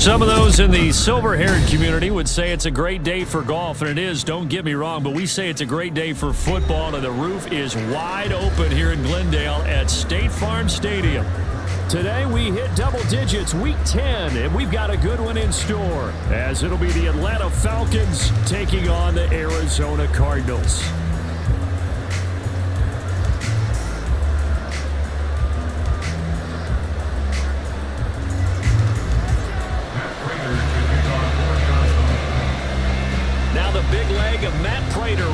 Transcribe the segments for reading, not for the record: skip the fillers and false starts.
Some of those in the silver-haired community would say it's a great day for golf, and it is, don't get me wrong, but we say it's a great day for football, and the roof is wide open here in Glendale at State Farm Stadium. Today we hit double digits, week 10, and we've got a good one in store, as it'll be the Atlanta Falcons taking on the Arizona Cardinals.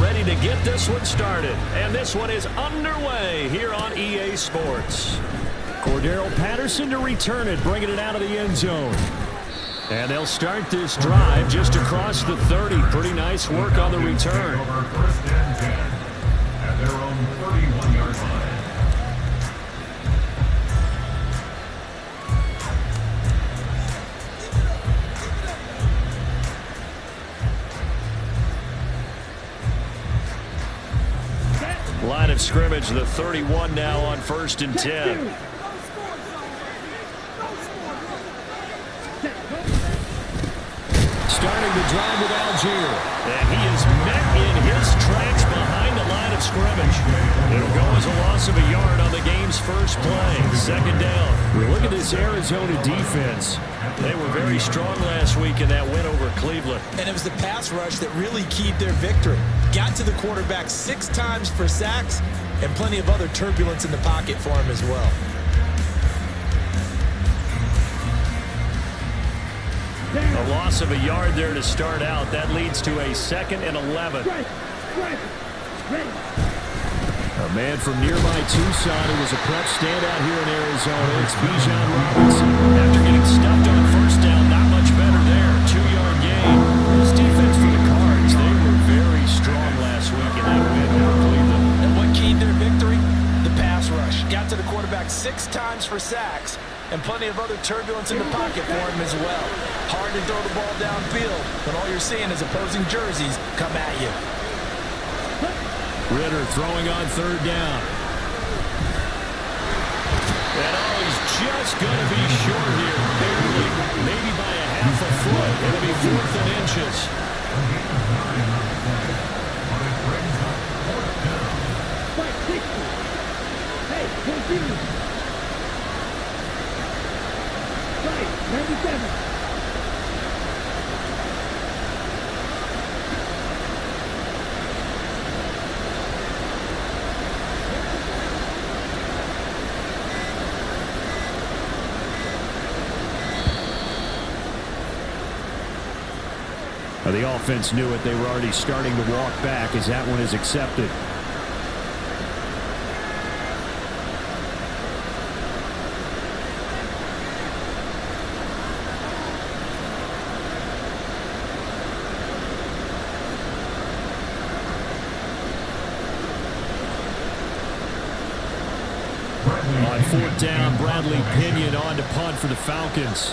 Ready to get this one started, and this one is underway here on EA Sports. Cordero Patterson to return it, bringing it out of the end zone. And they'll start this drive just across the 30. Pretty nice work on the return. First and 10 at their own 31-yard line. Line of scrimmage, the 31 now on 1st and 10. Starting the drive with Algier. And he is met in his tracks behind the line of scrimmage. It'll go as a loss of a yard on the game's first play. 2nd down. Look at this Arizona defense. They were very strong last week in that win over Cleveland. And it was the pass rush that really keyed their victory. Got to the quarterback 6 times for sacks and plenty of other turbulence in the pocket for him as well. A loss of a yard there to start out. That leads to a 2nd and 11. A man from nearby Tucson who was a prep standout here in Arizona. It's Bijan Robinson. After getting stuffed on 1st down, not much better there. 2-yard gain. This defense for the Cards, they were very strong last week in that win over Cleveland. And what keyed their victory? The pass rush. Got to the quarterback 6 times for sacks and plenty of other turbulence in the pocket for him as well. Hard to throw the ball downfield when all you're seeing is opposing jerseys come at you. Ritter throwing on 3rd down. And he's just going to be short here, barely, maybe by a half a foot. It'll be 4th and inches. Hey, continue. 97. The offense knew it. They were already starting to walk back as that one is accepted. On 4th down, Bradley Pinion on to punt for the Falcons.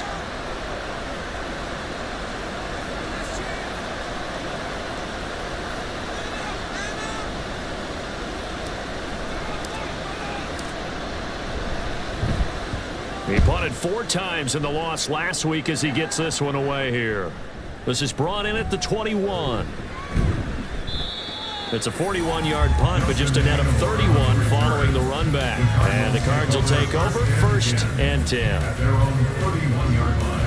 He punted 4 times in the loss last week as he gets this one away here. This is brought in at the 21. It's a 41-yard punt, but just a net of 31 following the run back. And the Cards will take over 1st and 10. At their own 31-yard line.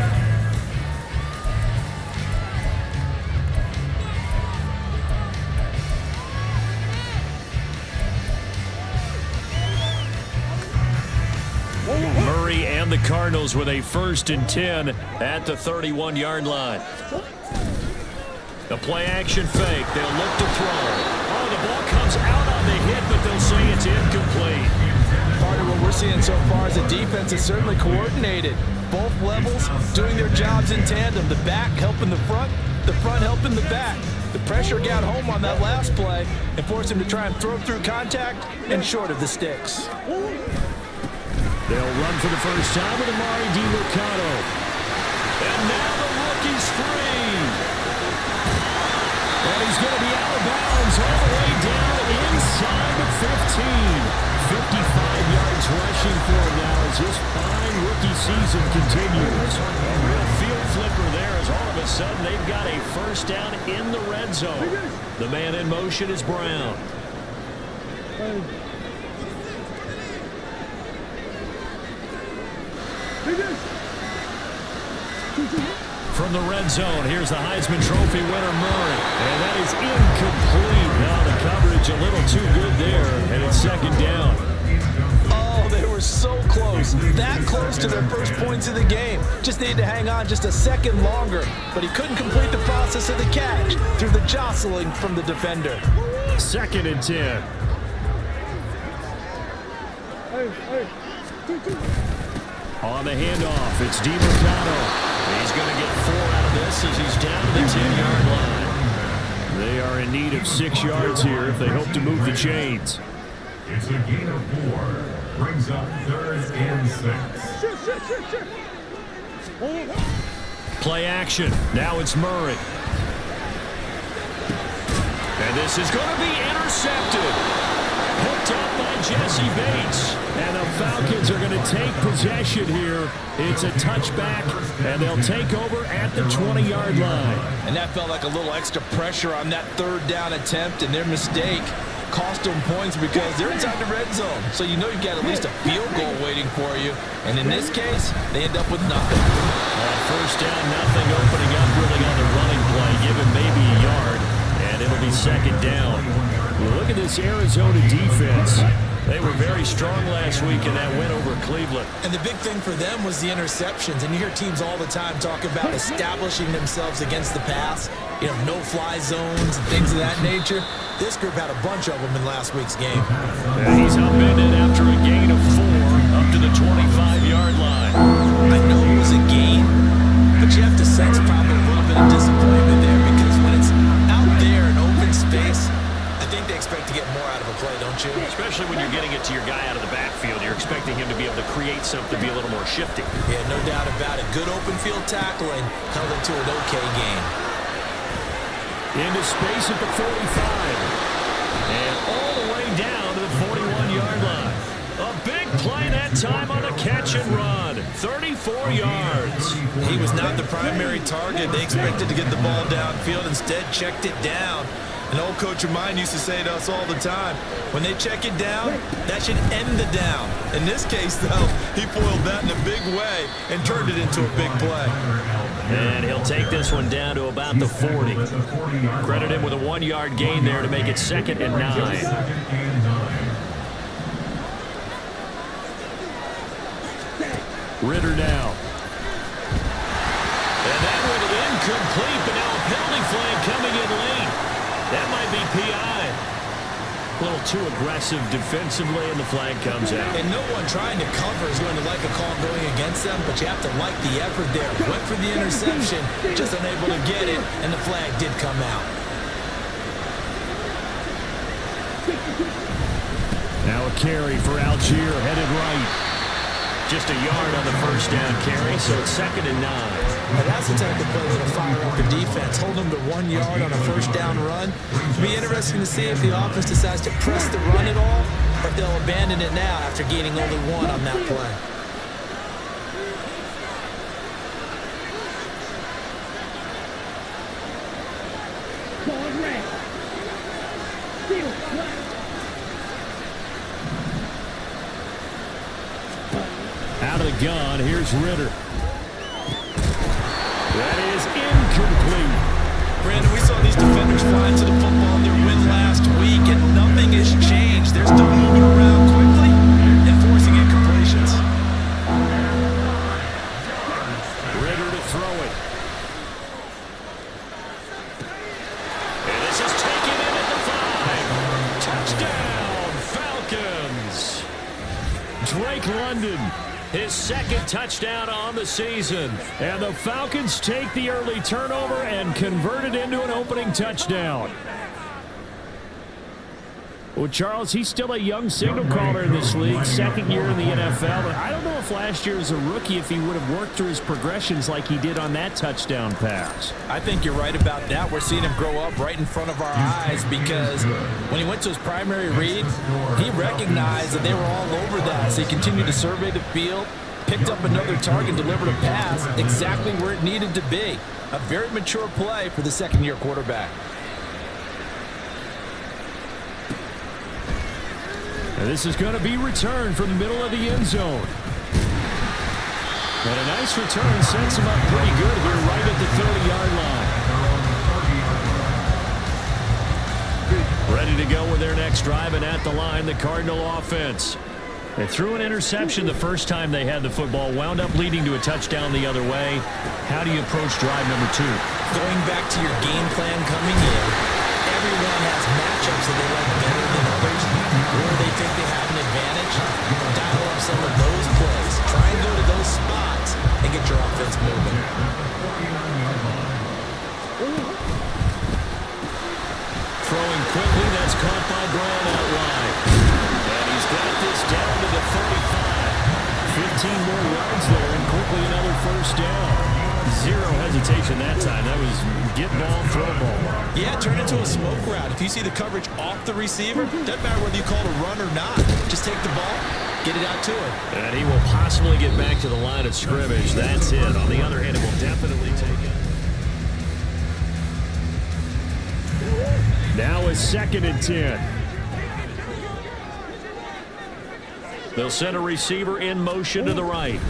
Murray and the Cardinals with a 1st and 10 at the 31-yard line. The play-action fake. They'll look to throw. Oh, the ball comes out on the hit, but they'll say it's incomplete. Part of what we're seeing so far is the defense is certainly coordinated. Both levels doing their jobs in tandem. The back helping the front helping the back. The pressure got home on that last play and forced him to try and throw through contact and short of the sticks. They'll run for the first time with Amari DiMercato. And now the rookie's free. And he's going to be out of bounds all the way down inside the 15. 55 yards rushing for him now as his fine rookie season continues. A real field flipper there as all of a sudden they've got a first down in the red zone. The man in motion is Brown. From the red zone, here's the Heisman Trophy winner, Murray. And that is incomplete. Now the coverage a little too good there, and it's second down. Oh, they were so close. That close to their first points of the game. Just needed to hang on just a second longer. But he couldn't complete the process of the catch through the jostling from the defender. 2nd and 10. On the handoff, it's DiMercato. He's going to get 4 out of this as he's down to the 10-yard line. They are in need of 6 yards here if they hope to move the chains. It's a gain of 4. Brings up 3rd and 6. Play action. Now it's Murray. And this is going to be intercepted. Picked up by Jesse Bates. And the Falcons are going to take possession here. It's a touchback, and they'll take over at the 20-yard line. And that felt like a little extra pressure on that 3rd down attempt, and their mistake cost them points because they're inside the red zone. So you know you've got at least a field goal waiting for you. And in this case, they end up with nothing. First down, nothing opening up really on the running play. Give him maybe a yard, and it'll be second down. Look at this Arizona defense. They were very strong last week in that win over Cleveland. And the big thing for them was the interceptions. And you hear teams all the time talk about establishing themselves against the pass, you know, no-fly zones and things of that nature. This group had a bunch of them in last week's game. And he's upended after a gain of 4 up to the 25-yard line. I know it was a gain, but you have to sense probably a little bit of disappointment there because when it's out there in open space, I think they expect to get more out of a play, don't you? Especially when you're getting it to your guy out of the backfield. You're expecting him to be able to create something, be a little more shifty. Yeah, no doubt about it. Good open field tackling held it to an okay game. Into space at the 45. And all the way down to the 41-yard line. A big play that time on a catch and run. 34 yards. He was not the primary target. They expected to get the ball downfield. Instead, checked it down. An old coach of mine used to say to us all the time, when they check it down, that should end the down. In this case, though, he foiled that in a big way and turned it into a big play. And he'll take this one down to about the 40. Credit him with a 1-yard gain there to make it 2nd and 9. Ritter now. And that one incomplete, but now a penalty flag coming in late. That might be PI. A little too aggressive defensively, and the flag comes out. And no one trying to cover is going to like a call going against them, but you have to like the effort there. Went for the interception, just unable to get it, and the flag did come out. Now a carry for Algier, headed right. Just a yard on the first down carry, so it's 2nd and 9. And that's the type of play that'll fire up the defense. Hold them to 1 yard on a first down run. It'll be interesting to see if the offense decides to press the run at all, or if they'll abandon it now after gaining only 1 on that play. Out of the gun, here's Ritter. That is incomplete. Brandon, we saw these defenders fly into the football in their win last week, and nothing has changed. They're still moving around quickly and forcing incompletions. Ritter to throw it. And this is taken in at the 5. Touchdown, Falcons. Drake London. His 2nd touchdown on the season. And the Falcons take the early turnover and convert it into an opening touchdown. Well, Charles, he's still a young signal caller in this league, 2nd year in the NFL. But I don't know if last year as a rookie, if he would have worked through his progressions like he did on that touchdown pass. I think you're right about that. We're seeing him grow up right in front of our eyes because when he went to his primary read, he recognized that they were all over that. So he continued to survey the field, Picked up another target, delivered a pass exactly where it needed to be. A very mature play for the second-year quarterback. And this is going to be returned from the middle of the end zone. And a nice return sets him up pretty good here right at the 30-yard line. Ready to go with their next drive, and at the line, the Cardinal offense. They threw an interception the first time they had the football, wound up leading to a touchdown the other way. How do you approach drive number 2? Going back to your game plan coming in, everyone has matchups that they like better than others, where they think they have an advantage. Dial up some of those plays. Try and go to those spots and get your offense moving. Throwing quickly, that's caught by Brown out wide. And he's got this down to the 35. 15 more yards there, and quickly another first down. Zero hesitation that time. That was get ball, throw ball. Yeah, turn into a smoke route. If you see the coverage off the receiver, doesn't matter whether you call it a run or not. Just take the ball, get it out to him. And he will possibly get back to the line of scrimmage. That's it. On the other hand, it will definitely take it. Now is 2nd and 10. They'll send a receiver in motion to the right.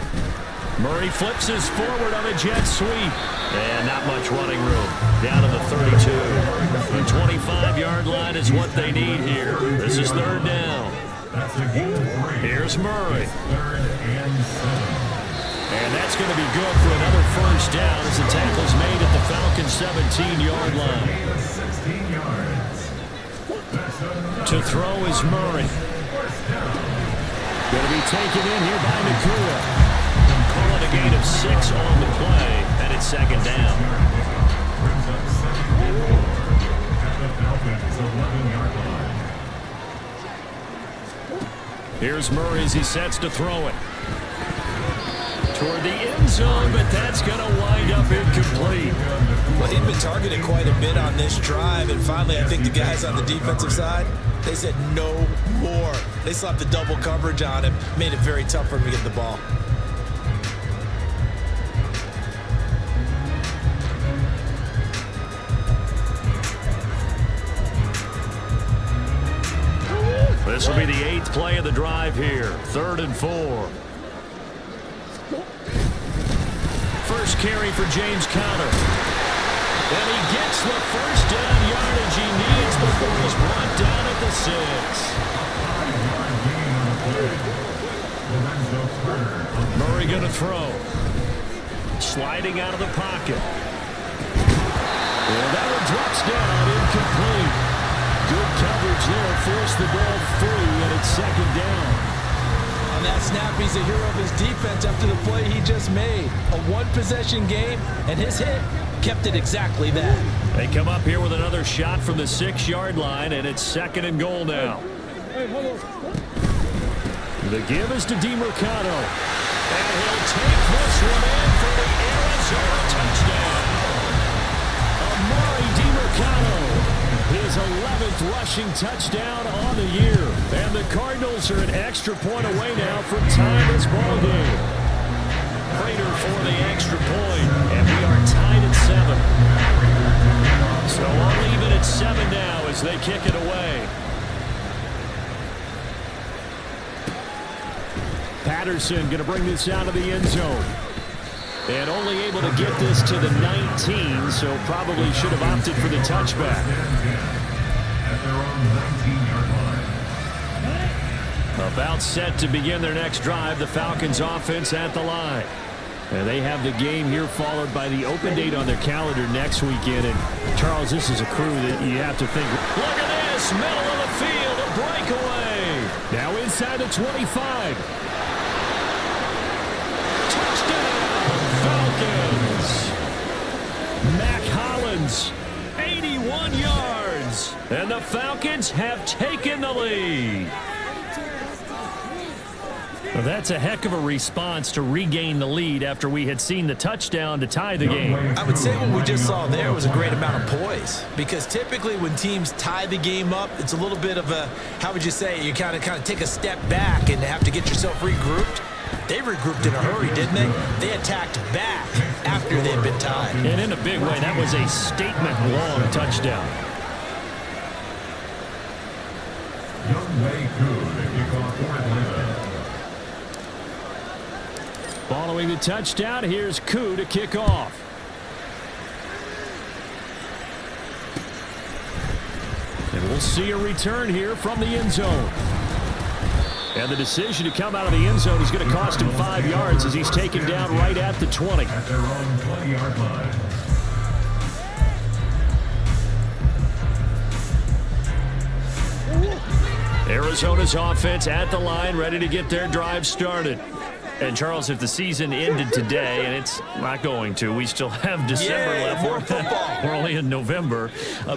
Murray flips his forward on a jet sweep. And not much running room. Down to the 32. The 25-yard line is what they need here. This is 3rd down. Here's Murray. And that's going to be good for another first down as the tackle's made at the Falcons' 17-yard line. To throw is Murray. Going to be taken in here by Nakua. Calling a gain of 6 on the play, and it's 2nd down. Here's Murray as he sets to throw it. Toward the end zone, but that's going to wind up incomplete. Well, he'd been targeted quite a bit on this drive, and finally I think the guys on the defensive side, they said no more. They slapped the double coverage on him, made it very tough for him to get the ball. This will be the 8th play of the drive here. 3rd and 4. First carry for James Conner. And he gets the first down yardage he needs before he's brought down at the 6. Murray going to throw. Sliding out of the pocket. And that one drops down, incomplete. Good coverage there, forced the ball free, and it's 2nd down. On that snap, he's a hero of his defense after the play he just made. A one-possession game, and his hit kept it exactly that. They come up here with another shot from the 6-yard line, and it's 2nd and goal now. The give is to DiMercato. And he'll take this one in for the Arizona touchdown. Amari DiMercato. His 11th rushing touchdown on the year. And the Cardinals are an extra point away now from tying this ball game. Prater for the extra point, and we are tied at 7. So I'll leave it at 7 now as they kick it away. Patterson going to bring this out of the end zone. And only able to get this to the 19, so probably should have opted for the touchback. About set to begin their next drive, the Falcons offense at the line. And they have the game here followed by the open date on their calendar next weekend. And Charles, this is a crew that you have to think, look at this, middle of the field, a breakaway. Now inside the 25. Falcons. Mac Hollins, 81 yards. And the Falcons have taken the lead. Well, that's a heck of a response to regain the lead after we had seen the touchdown to tie the game. I would say what we just saw there was a great amount of poise, because typically when teams tie the game up, it's a little bit of a, how would you say, you kind of take a step back and have to get yourself regrouped. They regrouped in a hurry, didn't they? They attacked back after they'd been tied. And in a big way, that was a statement long touchdown. Young Wei Koo to kick off for Atlanta. Following the touchdown, here's Koo to kick off. And we'll see a return here from the end zone. And the decision to come out of the end zone is going to cost him 5 yards as he's taken down right at the 20. At their own 20-yard line. Arizona's offense at the line, ready to get their drive started. And, Charles, if the season ended today, and it's not going to, we still have December left. We're only in November.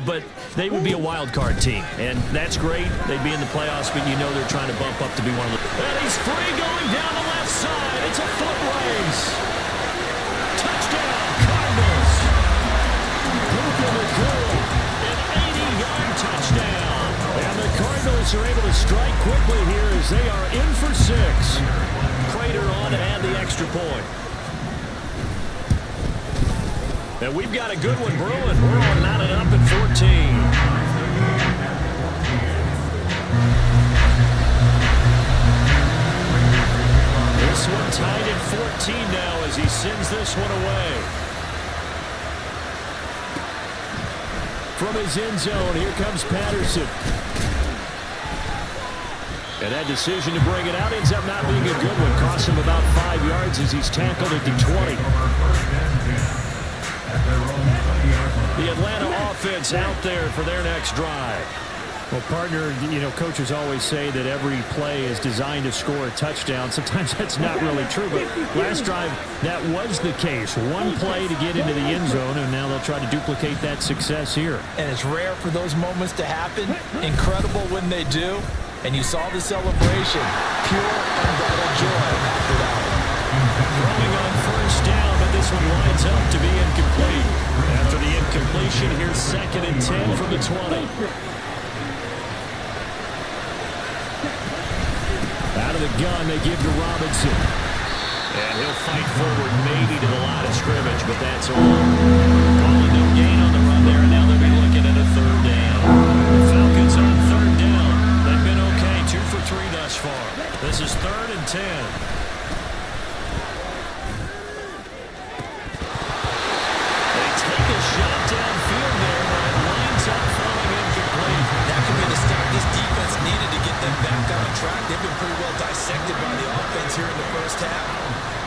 But they would be a wild card team, and that's great. They'd be in the playoffs, but you know they're trying to bump up to be one of the... And he's free going down the left side. It's a foot race. Touchdown, Cardinals. Puka Nakua, an 80-yard touchdown. And the Cardinals are able to strike quickly here as they are in for 6. Prater on to add the extra point. And we've got a good one brewing. We're on knotted up at 14. This one tied at 14 now as he sends this one away. From his end zone, here comes Patterson. And that decision to bring it out ends up not being a good one. Costs him about 5 yards as he's tackled at the 20. The Atlanta offense out there for their next drive. Well, partner, you know, coaches always say that every play is designed to score a touchdown. Sometimes that's not really true, but last drive, that was the case. One play to get into the end zone, and now they'll try to duplicate that success here. And it's rare for those moments to happen. Incredible when they do. And you saw the celebration. Pure, unbridled joy after that one. Throwing on first down, but this one lines up to be incomplete. After the incompletion, here's 2nd and 10 from the 20. Out of the gun, they give to Robinson. And he'll fight forward maybe to the line of scrimmage, but that's all. Calling no gain on the run there, and now they'll be looking at a 3rd down. The Falcons on 3rd down. They've been okay, 2 for 3 thus far. This is 3rd and 10. They take a shot downfield there, but it lines up falling incomplete. That could be the stop this defense needed to get them back on track. They've been pretty well dissected by the offense here in the first half.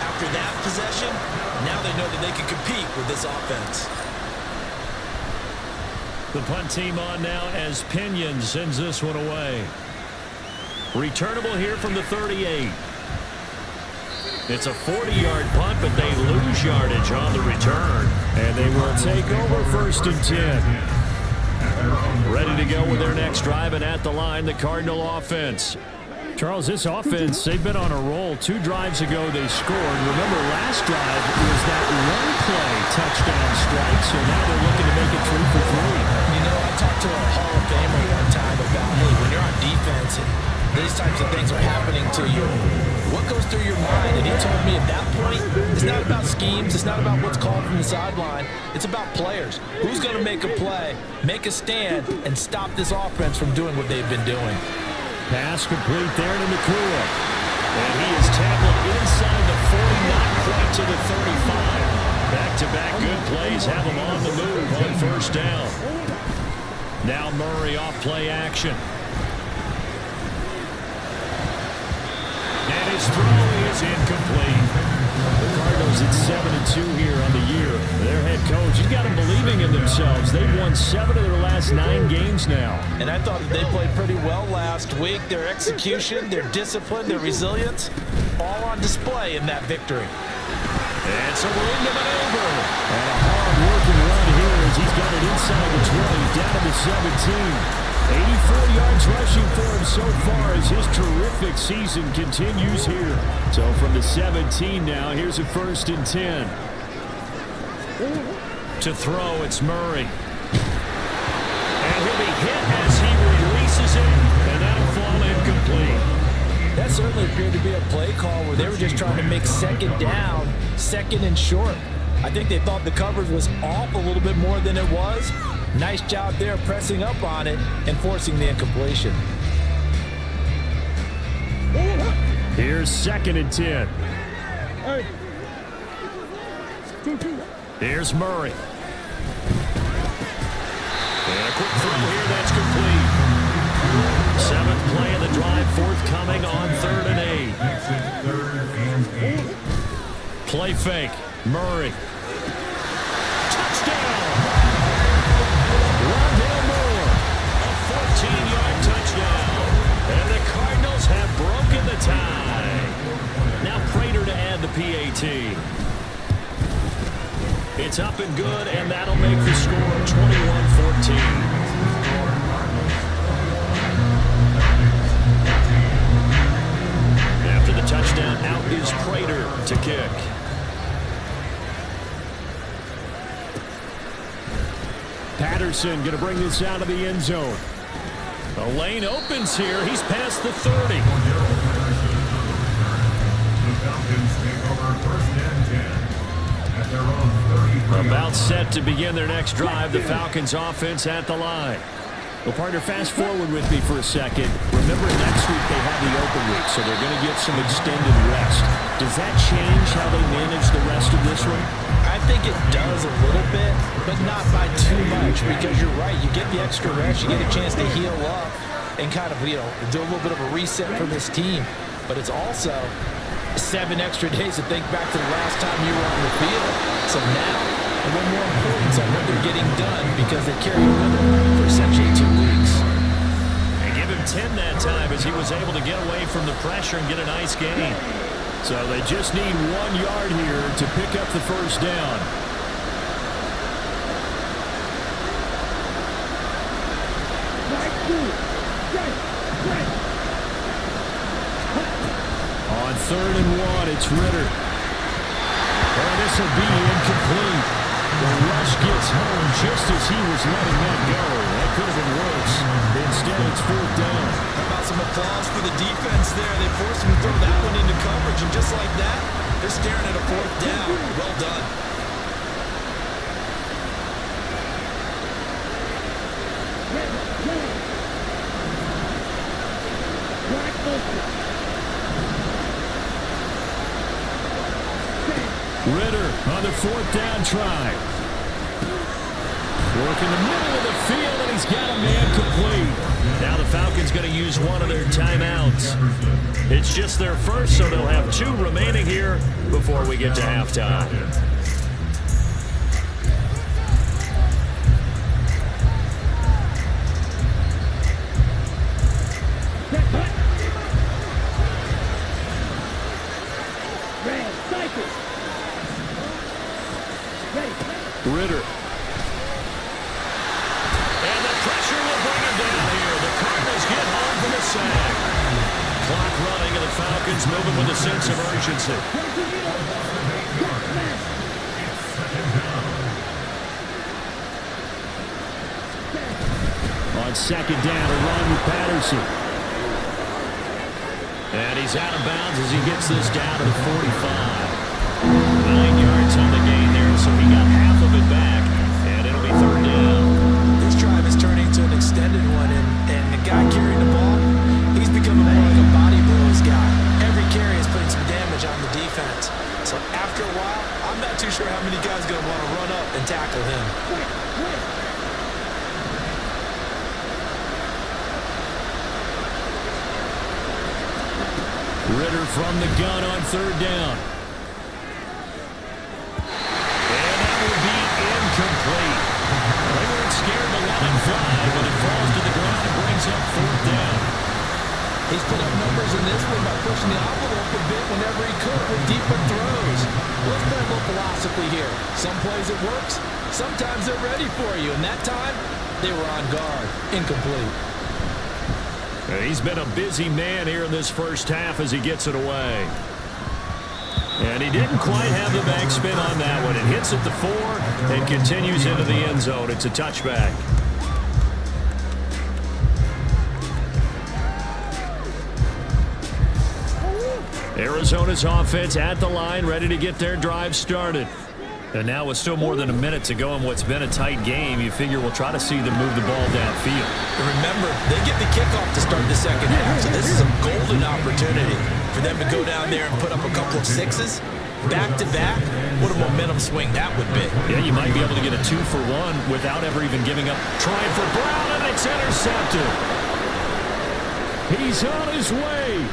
After that possession, now they know that they can compete with this offense. The punt team on now as Pinion sends this one away. Returnable here from the 38. It's a 40-yard punt, but they lose yardage on the return. And they will take over 1st and 10. Ready to go with their next drive, and at the line, the Cardinal offense. Charles, this offense, they've been on a roll. 2 drives ago, they scored. Remember, last drive was that one-play touchdown strike, so now they're looking to make it 3 for 3. You know, I talked to a Hall of Famer one time about, hey, when you're on defense and these types of things are happening to you, what goes through your mind? And he told me at that point, it's not about schemes, it's not about what's called from the sideline, it's about players. Who's going to make a play, make a stand, and stop this offense from doing what they've been doing? Pass complete there to Nakua. And he is tackled inside the 40, not quite to the 35. Back-to-back good plays have him on the move on 1st down. Now Murray off play action. And his throw is incomplete. The Cardinals at 7-2 here on the year. Their head coach, he's got them believing in themselves. They've won 7 of their last 9 games now. And I thought that they played pretty well last week. Their execution, their discipline, their resilience, all on display in that victory. And so we're into maneuver. And a hard-working run here as he's got it inside the 20, down to the 17. 84 yards rushing for him so far as his terrific season continues here. So from the 17 now, here's a 1st and 10. To throw, it's Murray. And he'll be hit as he releases it, and that'll fall incomplete. That certainly appeared to be a play call where they were just trying to make second down, second and short. I think they thought the coverage was off a little bit more than it was. Nice job there pressing up on it and forcing the incompletion. Here's 2nd and 10. Here's Murray. And a quick throw here that's complete. 7th play of the drive, forthcoming on 3rd and 8. Play fake. Murray. Touchdown! Rondale Moore. A 14-yard touchdown. And the Cardinals have broken the tie. Now Prater to add the PAT. It's up and good, and that'll make the score 21-14. After the touchdown, out is Prater to kick. Patterson going to bring this out of the end zone. The lane opens here. He's past the 30. The Falcons take over 1st and 10 at their own 33. About set to begin their next drive. The Falcons offense at the line. Well, partner, fast forward with me for a second. Remember, next week they have the open week, so they're going to get some extended rest. Does that change how they manage the rest of this one? I think it does a little bit, but not by too much, because you're right. You get the extra rest. You get a chance to heal up and kind of, do a little bit of a reset for this team. But it's also 7 extra days to think back to the last time you were on the field. So now, a little more importance on what they're getting done because they carry it with them for essentially 2 weeks. And give him 10 that time as he was able to get away from the pressure and get a nice gain. So they just need 1 yard here to pick up the first down. On 3rd and 1, it's Ritter. Oh, this will be incomplete. The rush gets home just as he was letting that go. That could have been worse. Instead, it's 4th down. How about some applause for the defense there? They forced him to throw that one into coverage, and just like that, they're staring at a 4th down. Well done. Ritter on the 4th down try. Work in the middle of the field, and he's got a man complete. Now the Falcons going to use one of their timeouts. It's just their first, so they'll have 2 remaining here before we get to halftime. Ritter. And the pressure will bring him down here. The Cardinals get home for the sack. Clock running, and the Falcons moving with a sense of urgency. On 2nd down, a run with Patterson. And he's out of bounds as he gets this down to the 45. 9 yards on the gain there, so he got half of it back, and it'll be 3rd down. This drive is turning to an extended one, and the guy carrying the ball, he's becoming more like a body blows guy. Every carry is putting some damage on the defense. So after a while, I'm not too sure how many guys are going to want to run up and tackle him. Ritter from the gun on 3rd down. Incomplete. They weren't scared to let him fly when it falls to the ground and brings up 4th down. He's put up numbers in this one by pushing the envelope a bit whenever he could with deeper throws. Let's play a little philosophy here. Some plays it works, sometimes they're ready for you, and that time they were on guard. Incomplete. He's been a busy man here in this first half as he gets it away. And he didn't quite have the backspin on that one. It hits at the 4 and continues into the end zone. It's a touchback. Arizona's offense at the line, ready to get their drive started. And now with still more than a minute to go in what's been a tight game, you figure we'll try to see them move the ball downfield. And remember, they get the kickoff to start the second half, so this is a golden opportunity for them to go down there and put up a couple of sixes. Back-to-back, what a momentum swing that would be. Yeah, you might be able to get a 2-for-1 without ever even giving up. Trying for Brown, and it's intercepted. He's on his way.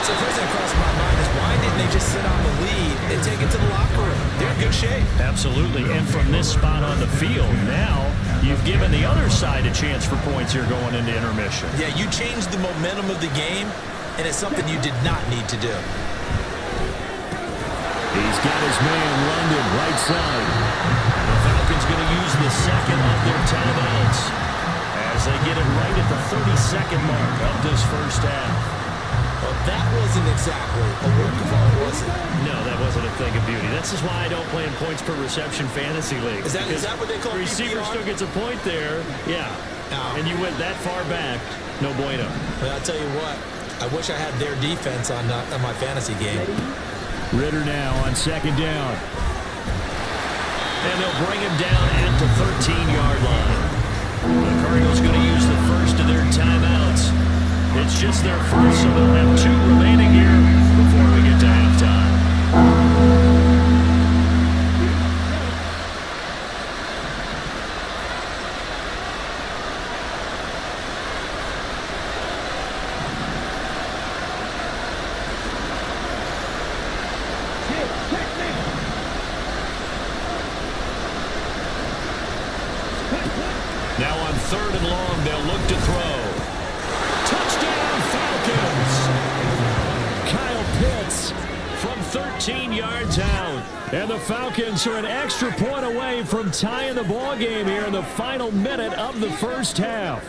So first thing that crossed my mind is why didn't they just sit on the lead and take it to the locker room? They're in good shape. Absolutely, and from this spot on the field, now you've given the other side a chance for points here going into intermission. Yeah, you changed the momentum of the game, and it's something you did not need to do. He's got his man London right side. The Falcons going to use the second of their timeouts as they get it right at the 30-second mark of this first half. Well, that wasn't exactly a work of art, was it? No, that wasn't a thing of beauty. This is why I don't play in points per reception fantasy league. Is that what they call the receiver PPR? still gets a point there, yeah. No. And you went that far back, no bueno. But I'll tell you what, I wish I had their defense on my fantasy game. Ritter now on second down. And they'll bring him down at the 13-yard line. The Cardinals going to use the first of their timeouts. It's just their first, so they'll have 2 remaining here before we get to halftime. Now on 3rd and long, they'll look to throw. Touchdown, Falcons! Kyle Pitts from 13 yards out. And the Falcons are an extra point away from tying the ball game here in the final minute of the first half.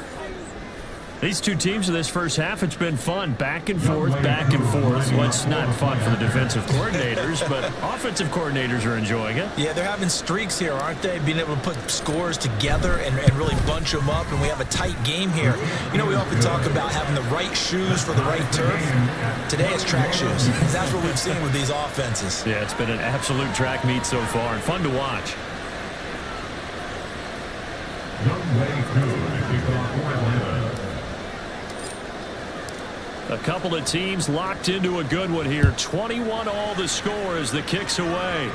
These two teams in this first half, it's been fun. Back and forth, back and forth. Well, it's not fun for the defensive coordinators, but offensive coordinators are enjoying it. Yeah, they're having streaks here, aren't they? Being able to put scores together and really bunch them up, and we have a tight game here. You know, we often talk about having the right shoes for the right turf. Today it's track shoes. That's what we've seen with these offenses. Yeah, it's been an absolute track meet so far, and fun to watch. A couple of teams locked into a good one here. 21 all the score as the kick's away.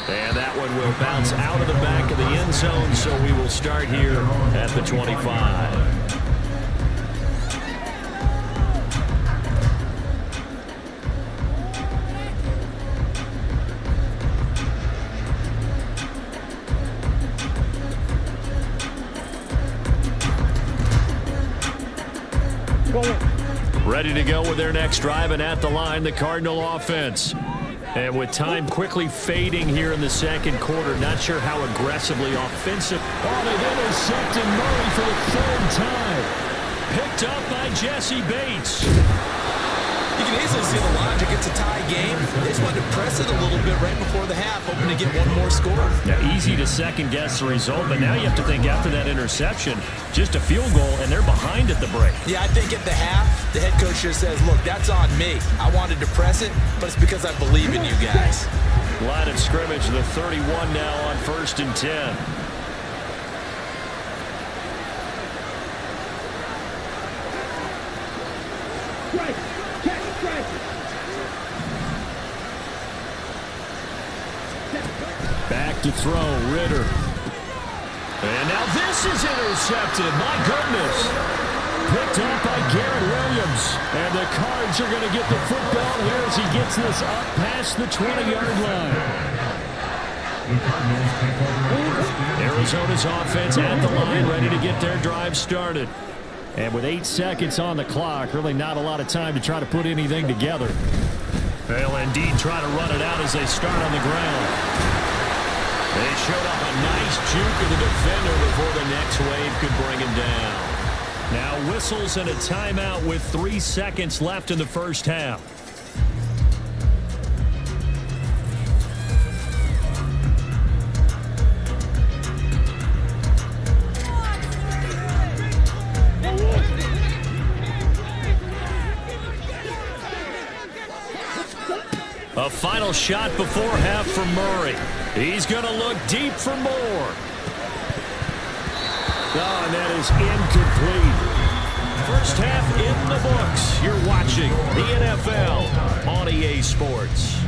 And that one will bounce out of the back of the end zone, so we will start here at the 25. Ready to go with their next drive, and at the line, the Cardinal offense. And with time quickly fading here in the second quarter, not sure how aggressively offensive. Oh, they've intercepted Murray for the 3rd time. Picked up by Jesse Bates. You can easily see the logic. It's a tie game. They just wanted to press it a little bit right before the half, hoping to get one more score. Now, easy to second-guess the result, but now you have to think after that interception, just a field goal, and they're behind at the break. Yeah, I think at the half, the head coach just says, look, that's on me. I wanted to press it, but it's because I believe in you guys. Line of scrimmage, the 31 now on 1st and 10. Back to throw, Ritter. And now this is intercepted. My goodness. Picked up by Garrett Williams. And the Cards are going to get the football here as he gets this up past the 20-yard line. Arizona's offense at the line, ready to get their drive started. And with 8 seconds on the clock, really not a lot of time to try to put anything together. They'll indeed try to run it out as they start on the ground. They showed up a nice juke of the defender before the next wave could bring him down. Now whistles and a timeout with 3 seconds left in the first half. final shot before half for Murray. He's going to look deep for more. Oh, and that is incomplete. First half in the books. You're watching the NFL on EA Sports.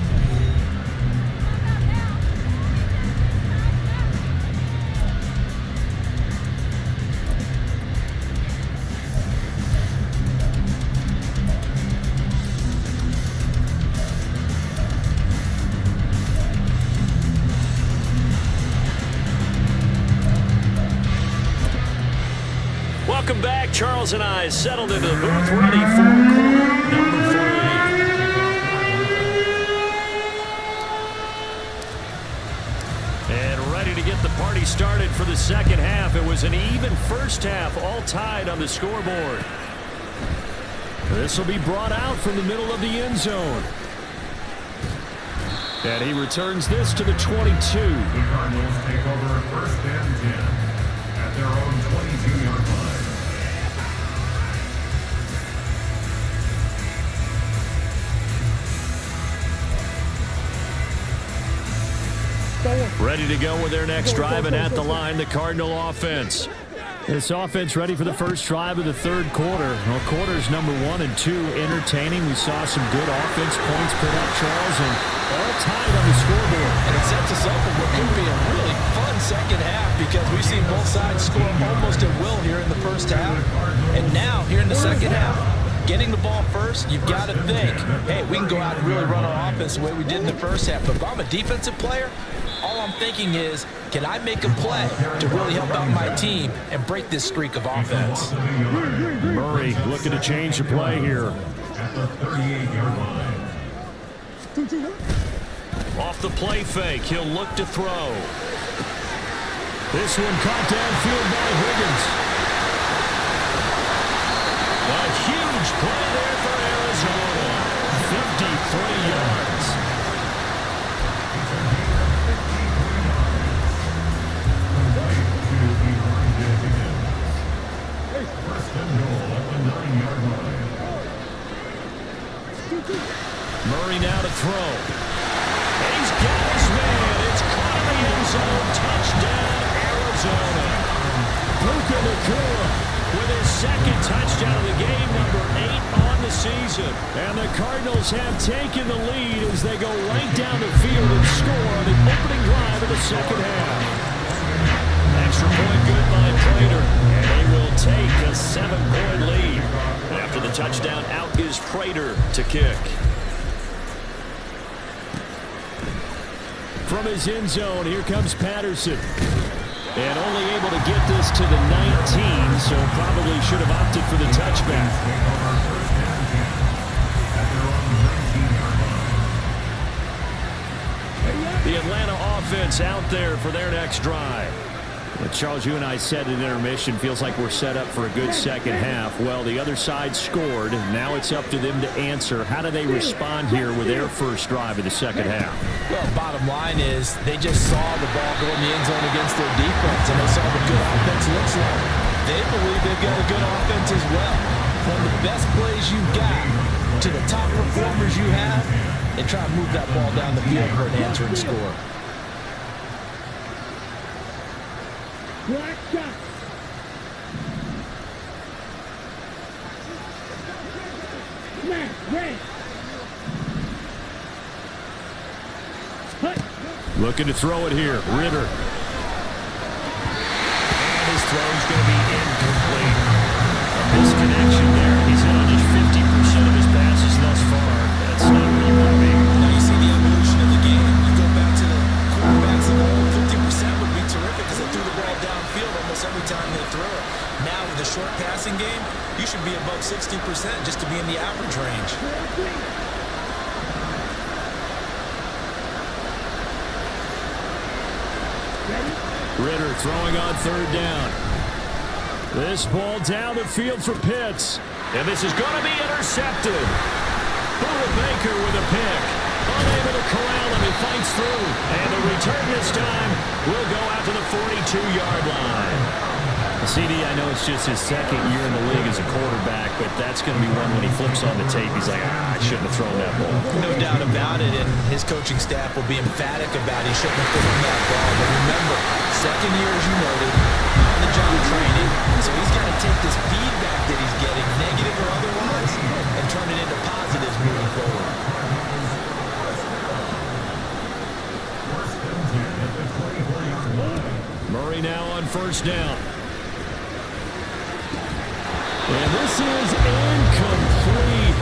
Welcome back. Charles and I settled into the booth, ready for quarter number 3. And ready to get the party started for the second half. It was an even first half, all tied on the scoreboard. This will be brought out from the middle of the end zone. And he returns this to the 22. The Cardinals take over first and 10 at their own 22-yard line. Ready to go with their next drive, and at the line, the Cardinal offense. This offense ready for the first drive of the third quarter. Well, quarters number 1 and 2 entertaining. We saw some good offense points put up, Charles, and all tied on the scoreboard. And it sets us up for what could be a really fun second half because we've seen both sides score almost at will here in the first half. And now, here in the second half, getting the ball first, you've got to think, hey, we can go out and really run our offense the way we did in the first half. But if I'm a defensive player, all I'm thinking is, can I make a play to really help out my team and break this streak of offense? Murray looking to change the play here. At the 38-yard line. Off the play fake, he'll look to throw. This one caught downfield by Higgins. A huge play there for Arizona. 53 yards. Murray now to throw. He's got his man. It's caught in the end zone. Touchdown, Arizona. Puka Nacua with his second touchdown of the game, number 8 on the season. And the Cardinals have taken the lead as they go right down the field and score on the opening drive of the second half. Extra point good by Prater, and they will take a 7-point lead. After the touchdown, out is Prater to kick. From his end zone, here comes Patterson. And only able to get this to the 19, so probably should have opted for the touchback. The Atlanta offense out there for their next drive. Well, Charles, you and I said at intermission, feels like we're set up for a good second half. Well, the other side scored. Now it's up to them to answer. How do they respond here with their first drive of the second half? Well, bottom line is they just saw the ball go in the end zone against their defense, and they saw what good offense looks like. They believe they've got a good offense as well. One of the best plays you've got to the top performers you have, and try to move that ball down the field for an answering score. Black shot. Smash, red. Hut. Looking to throw it here. Ritter. And his throw is going to be incomplete. A misconnection there. He's hit on just 50% of his passes thus far. That's not where you want to be. Now you see the evolution of the game. You go back to the quarterbacks of old. 50% would be terrific because they threw the ball downfield almost every time they throw it. Now with the short passing game, you should be above 60% just to be in the average range. Ritter throwing on third down. This ball down the field for Pitts. And this is going to be intercepted. Buda Baker with a pick. Unable to corral him. He fights through. And the return this time will go out to the 42-yard line. CD, I know it's just his second year in the league as a quarterback, but that's going to be one when he flips on the tape, he's like, I shouldn't have thrown that ball. No doubt about it, and his coaching staff will be emphatic about he shouldn't have thrown that ball. But remember, second year, as you noted, on the job training, so he's got to take this feedback that he's getting, negative or otherwise, and turn it into positives moving forward. Murray now on first down. And this is incomplete.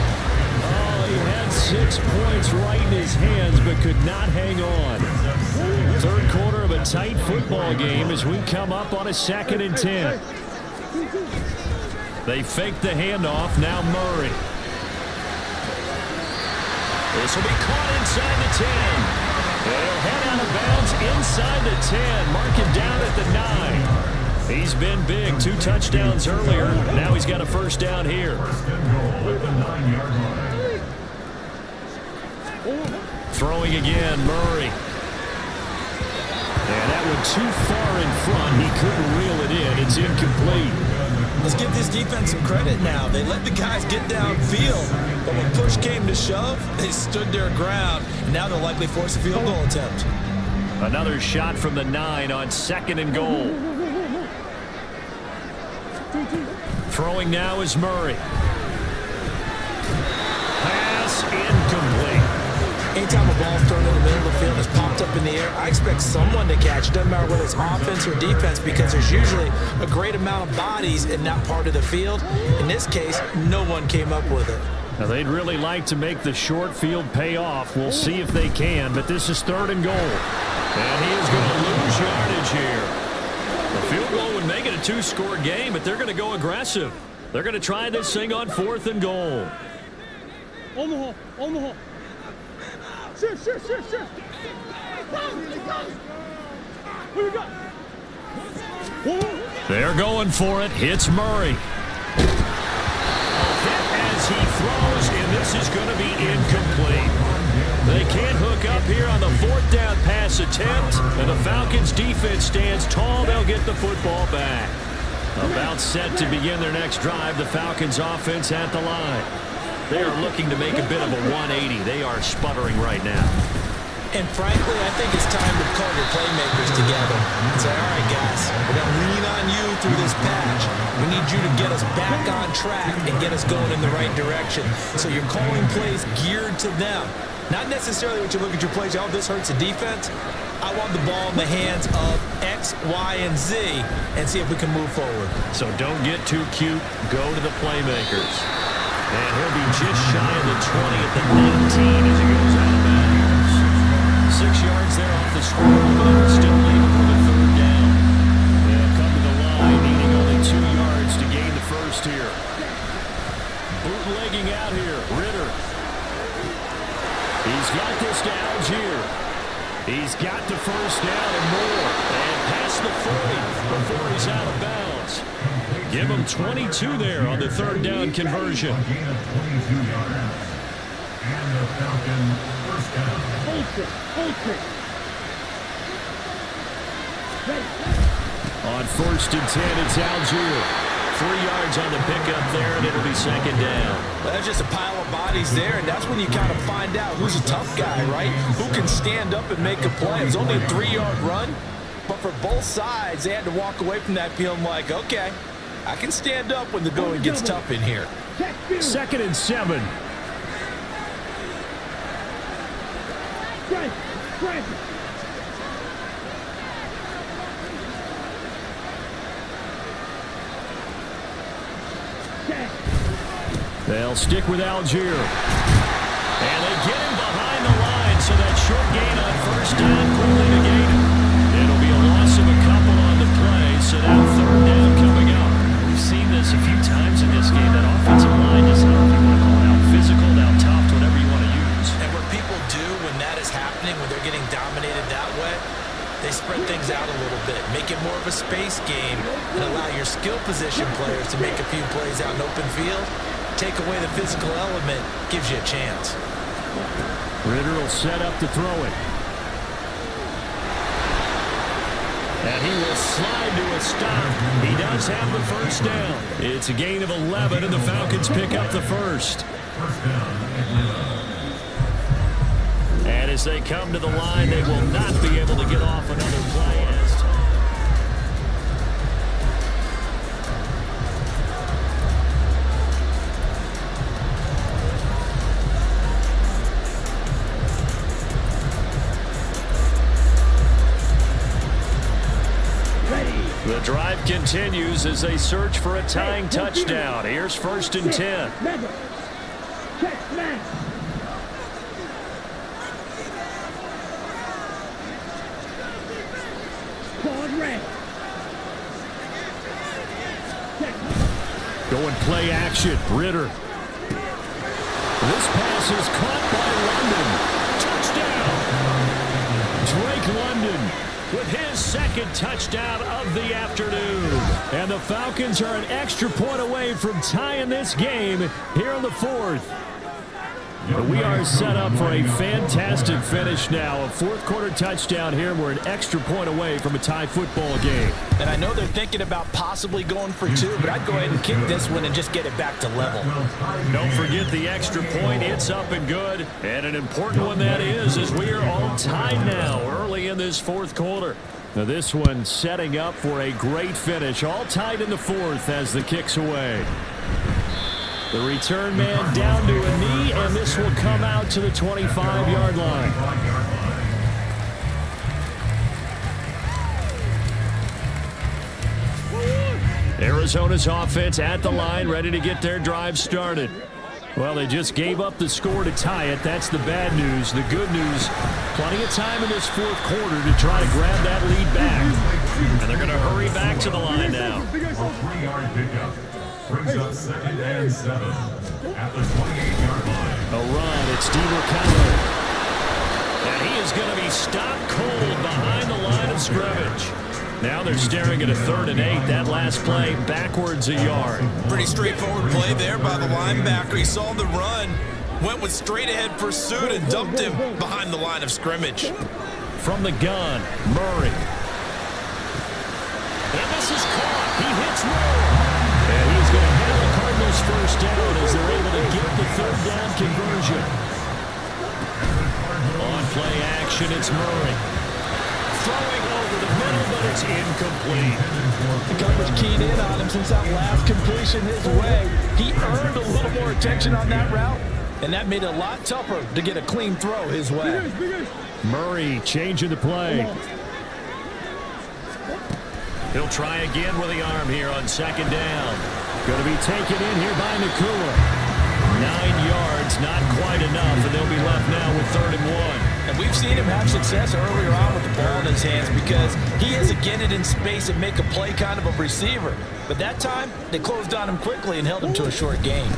Oh, he had 6 points right in his hands, but could not hang on. Third quarter of a tight football game as we come up on a 2nd and 10. They fake the handoff. Now Murray. This will be caught inside the 10. They'll head out of bounds inside the 10. Mark it down at the 9. He's been big. 2 touchdowns earlier. Now he's got a first down here. Throwing again, Murray. And that one too far in front. He couldn't reel it in. It's incomplete. Let's give this defense some credit now. They let the guys get downfield, but when push came to shove, they stood their ground. And now they'll likely force a field goal attempt. Another shot from the 9 on 2nd and goal. Throwing now is Murray. Pass incomplete. Anytime a ball's thrown in the middle of the field, it's popped up in the air, I expect someone to catch it. Doesn't matter whether it's offense or defense, because there's usually a great amount of bodies in that part of the field. In this case, no one came up with it. Now, they'd really like to make the short field pay off. We'll see if they can, but this is 3rd and goal. And he is going to lose yardage here. The field goal would make it a 2-score game, but they're going to go aggressive. They're going to try this thing on 4th and goal. On the hole, on the hole. Sure. Who you got? They're going for it. Hits Murray. Hit as he throws, and this is going to be incomplete. They can't hook up here on the 4th down pass attempt, and the Falcons defense stands tall. They'll get the football back. About set to begin their next drive, the Falcons offense at the line. They are looking to make a bit of a 180. They are sputtering right now. And frankly, I think it's time to call your playmakers together and say, all right, guys, we're going to lean on you through this patch. We need you to get us back on track and get us going in the right direction. So you're calling plays geared to them. Not necessarily when you look at your plays, oh, this hurts the defense. I want the ball in the hands of X, Y, and Z and see if we can move forward. So don't get too cute. Go to the playmakers. And he'll be just shy of the 20 at the 19 as he goes out of bounds. 6 yards there off the scoreboard, still leaving for the 3rd down. They'll come to the line, needing only 2 yards to gain the first here. Bootlegging out here, Ritter. He's got this to Algier. He's got the first down and more. And past the 40 before he's out of bounds. Give him 22 there on the 3rd down conversion. On 1st and 10, it's Algier. 3 yards on the pickup there, and it'll be 2nd down. Well, there's just a pile of bodies there, and that's when you kind of find out who's a tough guy, right? Who can stand up and make a play. It was only a 3-yard run, but for both sides, they had to walk away from that feeling like, okay, I can stand up when the going gets tough in here. 2nd and 7. Frank. They'll stick with Algier. And they get him behind the line, so that short gain on 1st down quickly negated. It'll be a loss of a couple on the play, so now 3rd down coming up. We've seen this a few times in this game. That offensive line is, I don't know if you want to call it out physical, out tough, whatever you want to use. And what people do when that is happening, when they're getting dominated that way, they spread things out a little bit, make it more of a space game, and allow your skill position players to make a few plays out in open field. Take away the physical element, gives you a chance. Ritter will set up to throw it. And he will slide to a stop. He does have the first down. It's a gain of 11, and the Falcons pick up the first. And as they come to the line, they will not be able to get off another play. The drive continues as they search for a tying touchdown. Here's 1st and 10. Going play action. Ritter. This pass is caught by London. Touchdown. Drake London with his second touchdown of the afternoon. And the Falcons are an extra point away from tying this game here in the 4th. We are set up for a fantastic finish now. A 4th quarter touchdown here, and we're an extra point away from a tie football game. And I know they're thinking about possibly going for 2, but I'd go ahead and kick this one and just get it back to level. Don't forget the extra point. It's up and good. And an important one that is, as we are all tied now early in this 4th quarter. Now this one setting up for a great finish. All tied in the 4th as the kick's away. The return man down to a knee, and this will come out to the 25-yard line. Arizona's offense at the line, ready to get their drive started. Well, they just gave up the score to tie it. That's the bad news. The good news, plenty of time in this 4th quarter to try to grab that lead back. And they're going to hurry back to the line now. A 3-yard pickup brings up 2nd and 7 at the 28-yard line. A run, it's DeMarcano. And he is going to be stopped cold behind the line of scrimmage. Now they're staring at a 3rd and 8. That last play backwards a yard. Pretty straightforward play there by the linebacker. He saw the run, went with straight ahead pursuit and dumped him behind the line of scrimmage. From the gun, Murray. And this is caught. He hits Murray. And he's going to have the Cardinals first down as they're able to get the 3rd down conversion. On play action, it's Murray. Throwing over the middle, but it's incomplete. The coverage keyed in on him since that last completion his way. He earned a little more attention on that route, and that made it a lot tougher to get a clean throw his way. Murray changing the play. He'll try again with the arm here on 2nd down. Going to be taken in here by Nakua. 9 yards, not quite enough, and they'll be left now with 3rd and 1. And we've seen him have success earlier on with the ball in his hands because he has to get it in space and make a play kind of a receiver. But that time, they closed on him quickly and held him to a short gain.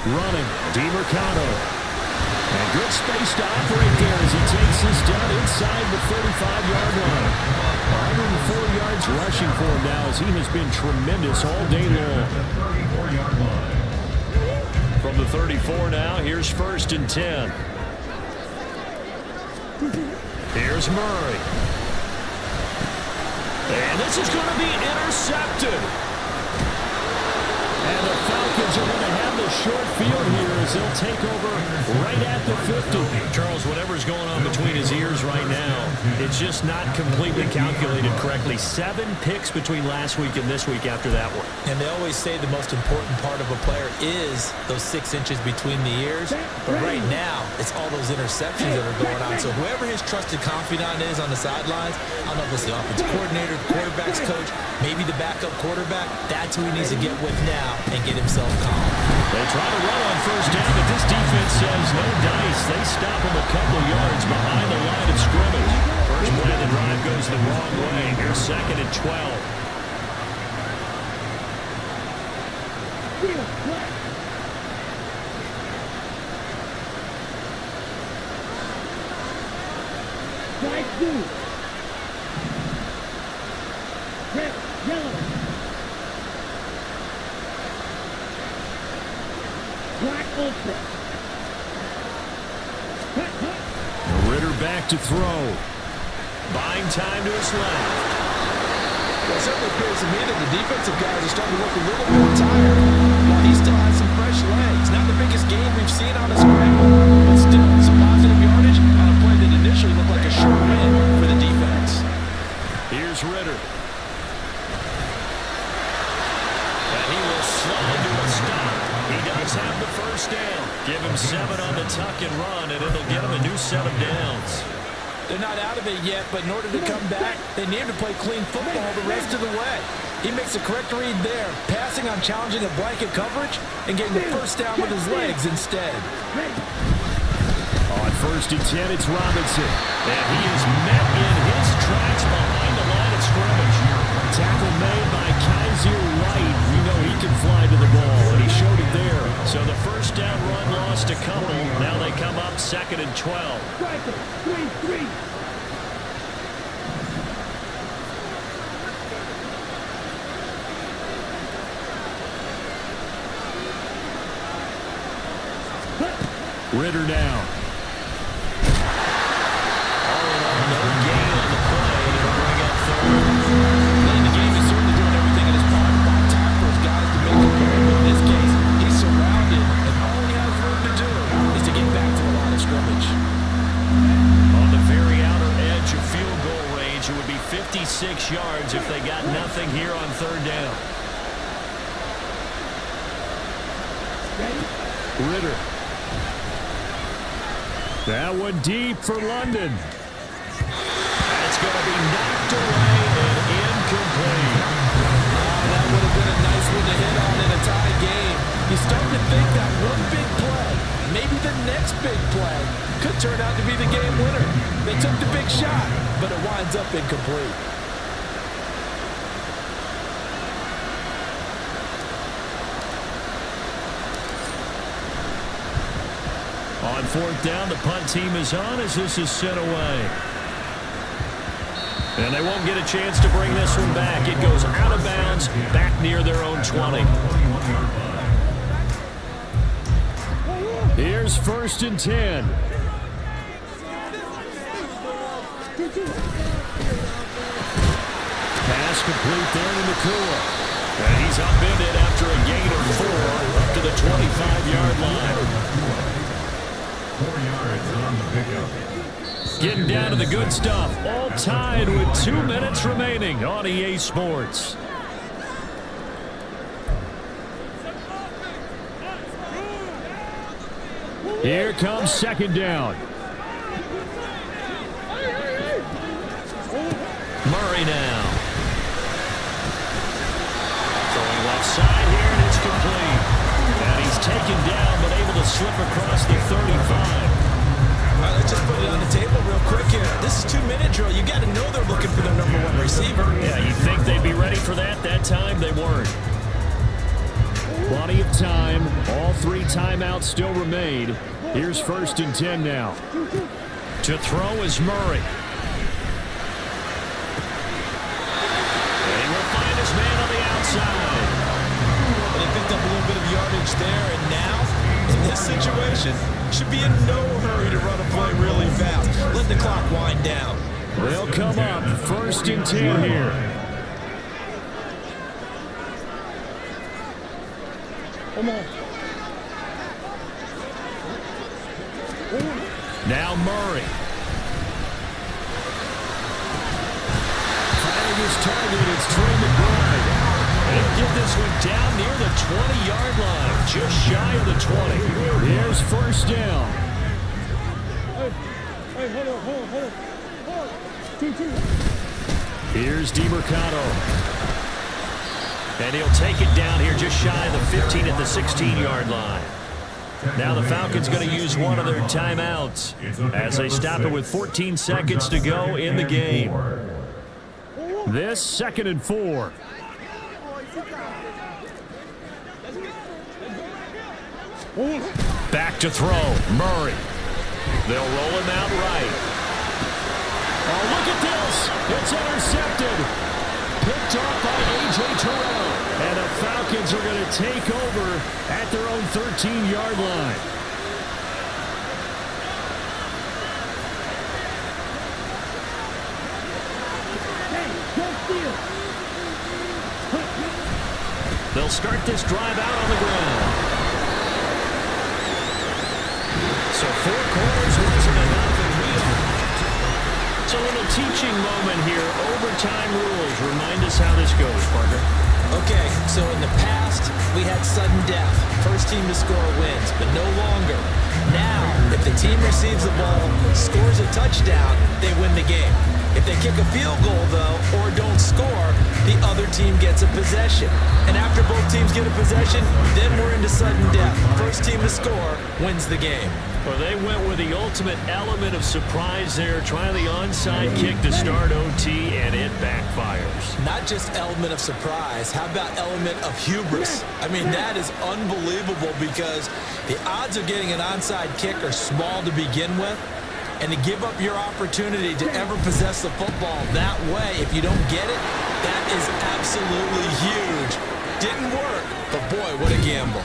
Running, DeMarcano. And good space to operate there as he takes this down inside the 35-yard line. 104 yards rushing for him now as he has been tremendous all day long. From the 34 now, here's 1st and 10. Here's Murray. And this is going to be intercepted. And the Falcons are going to have the short field here as they'll take over right at the 50. Charles, whatever's going on between his ears right now, it's just not completely calculated correctly. 7 picks between last week and this week after that one. And they always say the most important part of a player is those 6 inches between the ears. But right now, it's all those interceptions that are going on. So whoever his trusted confidant is on the sidelines, I don't know if it's the offensive coordinator, the quarterback's coach, maybe the backup quarterback, that's who he needs to get with now and get himself calm. They try to run on 1st down, but this defense says no dice. They stop him a couple yards behind the line of scrimmage. First play of the drive goes the wrong way. Here's 2nd and 12. Strike 2. Red, yellow. Black ultra. Ritter back to throw. Buying time to his left. Well, it certainly appears to me that the defensive guys are starting to look a little bit tired, while he still has some fresh legs. Not the biggest game we've seen on his scramble, but still some positive yardage on a play that initially looked like a sure win for the defense. Here's Ritter. And he will slide to a stop. He does have the first down. Give him 7 on the tuck and run, and it'll get him a new set of downs. They're not out of it yet, but in order to come back, they need to play clean football the rest of the way. He makes the correct read there, passing on challenging a blanket coverage and getting the first down with his legs instead. On 1st and 10, it's Robinson. And he is met in his tracks behind the line of scrimmage. Tackle made by Kaiser White. We know he can fly to the ball, and he showed it there. So the first down run lost a couple. Now they come up 2nd and 12. Ritter down. All in all, no gain on the play. It'll bring up 3rd. In the game, he's certainly doing everything in his power to buy time for his guys to make a play. But in this case, he's surrounded, and all he has room to do is to get back to the line of scrimmage. On the very outer edge of field goal range, it would be 56 yards if they got nothing here on 3rd down. Ritter. That one deep for London. That's going to be knocked away and incomplete. That would have been a nice one to hit on in a tie game. You start to think that one big play, maybe the next big play, could turn out to be the game winner. They took the big shot, but it winds up incomplete. On 4th down, the punt team is on as this is sent away. And they won't get a chance to bring this one back. It goes out of bounds, back near their own 20. Here's 1st and 10. Pass complete there to Nakua. And he's upended after a gain of 4 up to the 25-yard line. 4 yards on the pickup. Getting down to the good stuff. All tied with 2 minutes remaining on EA Sports. Here comes 2nd down. Murray now. Throwing left side here, and it's complete. And he's taken down, but able to slip across the 35. All right, let's just put it on the table real quick here. This is 2-minute drill. You got to know they're looking for their #1 receiver. Yeah, you'd think they'd be ready for that. That time they weren't. Plenty of time. All 3 timeouts still remain. Here's 1st and 10 now. To throw is Murray. And he will find his man on the outside. Well, they picked up a little bit of yardage there, and now, in this situation, should be in no hurry to run a play really fast. Let the clock wind down. They'll come up 1st and 10 here. Now Murray. Finding his target, it's Trey McBride. And he'll get this one down near the 20-yard line, just shy of the 20. Here's 1st down. Hey, hold on. Here's DiMercado. And he'll take it down here just shy of the 15 at the 16-yard line. Now the Falcons going to use one of their timeouts as they stop it with 14 seconds to go in the game. This 2nd and 4. Back to throw. Murray. They'll roll him out right. Oh, look at this. It's intercepted. Picked off by A.J. Terrell. And the Falcons are going to take over at their own 13-yard line. They'll start this drive out on the ground. So 4 quarters wasn't enough, and we are. So a little teaching moment here. Overtime rules. Remind us how this goes, Parker. Okay, so in the past, we had sudden death. First team to score wins, but no longer. Now, if the team receives the ball, scores a touchdown, they win the game. If they kick a field goal, though, or don't score, the other team gets a possession. And after both teams get a possession, then we're into sudden death. First team to score wins the game. Well, they went with the ultimate element of surprise there, trying the onside kick to start OT, and it backfires. Not just element of surprise, how about element of hubris? I mean, that is unbelievable because the odds of getting an onside kick are small to begin with, and to give up your opportunity to ever possess the football that way, if you don't get it, that is absolutely huge. Didn't work, but boy, what a gamble.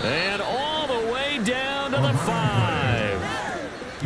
And all the way down to the 5.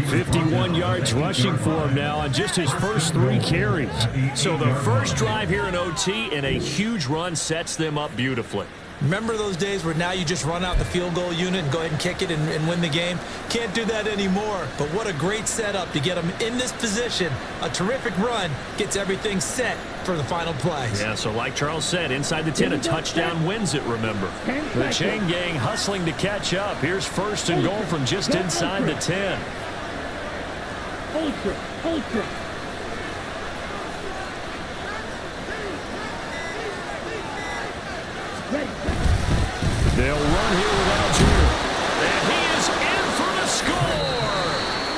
51 yards rushing for him now on just his first 3 carries. So the first drive here in OT and a huge run sets them up beautifully. Remember those days where now you just run out the field goal unit and go ahead and kick it and win the game? Can't do that anymore. But what a great setup to get them in this position. A terrific run gets everything set for the final play. Yeah, so like Charles said, inside the 10, a touchdown wins it, remember. The chain gang hustling to catch up. Here's first and goal from just inside the 10. Ultra. They'll run here with Algier. And he is in for the score.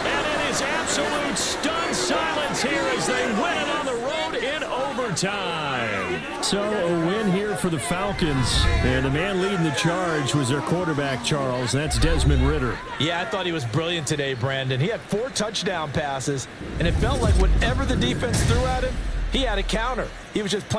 And it is absolute stunned silence here as they win it on the road in overtime. So a win here for the Falcons. And the man leading the charge was their quarterback, Charles. That's Desmond Ridder. Yeah, I thought he was brilliant today, Brandon. He had 4 touchdown passes, and it felt like whatever the defense threw at him, he had a counter. He was just playing